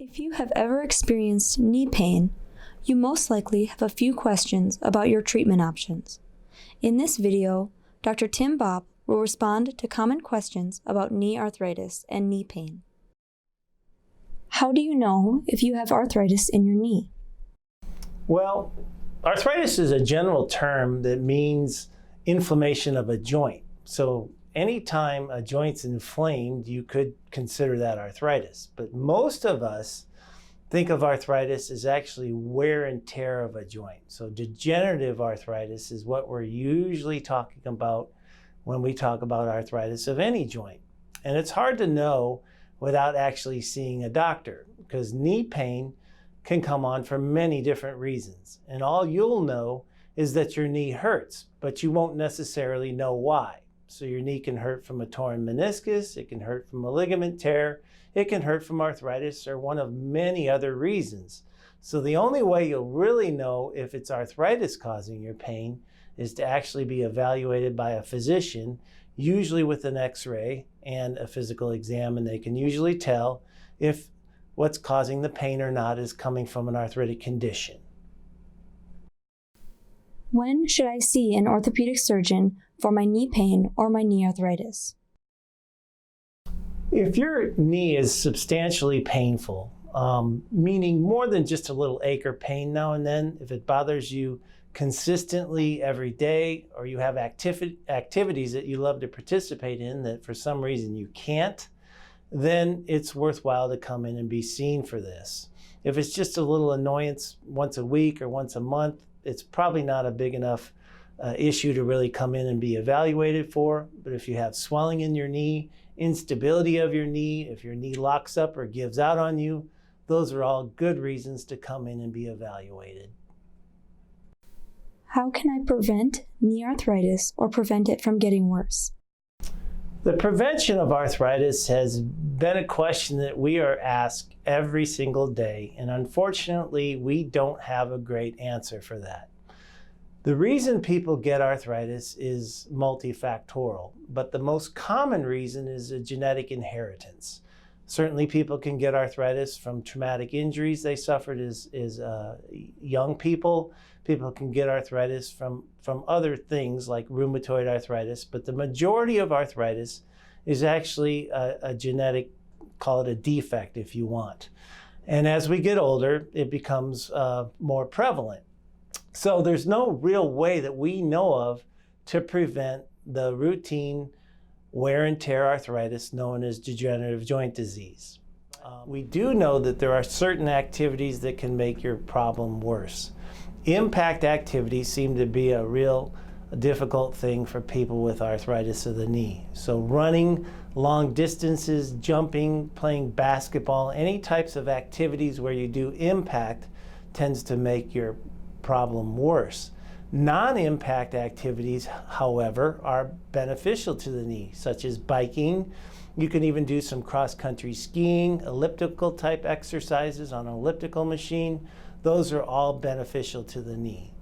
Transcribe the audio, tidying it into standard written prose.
If you have ever experienced knee pain, you most likely have a few questions about your treatment options. In this video, Dr. Tim Bopp will respond to common questions about knee arthritis and knee pain. How do you know if you have arthritis in your knee? Well, arthritis is a general term that means inflammation of a joint. So anytime a joint's inflamed, you could consider that arthritis. But most of us think of arthritis as actually wear and tear of a joint. So degenerative arthritis is what we're usually talking about when we talk about arthritis of any joint. And it's hard to know without actually seeing a doctor, because knee pain can come on for many different reasons. And all you'll know is that your knee hurts, but you won't necessarily know why. So your knee can hurt from a torn meniscus, it can hurt from a ligament tear, it can hurt from arthritis, or one of many other reasons. So the only way you'll really know if it's arthritis causing your pain is to actually be evaluated by a physician, usually with an x-ray and a physical exam, and they can usually tell if what's causing the pain or not is coming from an arthritic condition. When should I see an orthopedic surgeon for my knee pain or my knee arthritis? If your knee is substantially painful, meaning more than just a little ache or pain now and then, if it bothers you consistently every day, or you have activities that you love to participate in that for some reason you can't, then it's worthwhile to come in and be seen for this. If it's just a little annoyance once a week or once a month, it's probably not a big enough issue to really come in and be evaluated for. But if you have swelling in your knee, instability of your knee, if your knee locks up or gives out on you, those are all good reasons to come in and be evaluated. How can I prevent knee arthritis or prevent it from getting worse? The prevention of arthritis has been a question that we are asked every single day, and unfortunately, we don't have a great answer for that. The reason people get arthritis is multifactorial, but the most common reason is a genetic inheritance. Certainly, people can get arthritis from traumatic injuries they suffered as young people. People can get arthritis from other things like rheumatoid arthritis, but the majority of arthritis is actually a genetic, call it a defect if you want. And as we get older, it becomes more prevalent. So there's no real way that we know of to prevent the routine wear and tear arthritis known as degenerative joint disease. We do know that there are certain activities that can make your problem worse. Impact activities seem to be a real difficult thing for people with arthritis of the knee. So running long distances, jumping, playing basketball, any types of activities where you do impact tends to make your problem worse. Non-impact activities, however, are beneficial to the knee, such as biking. You can even do some cross-country skiing, elliptical type exercises on an elliptical machine. Those are all beneficial to the knee.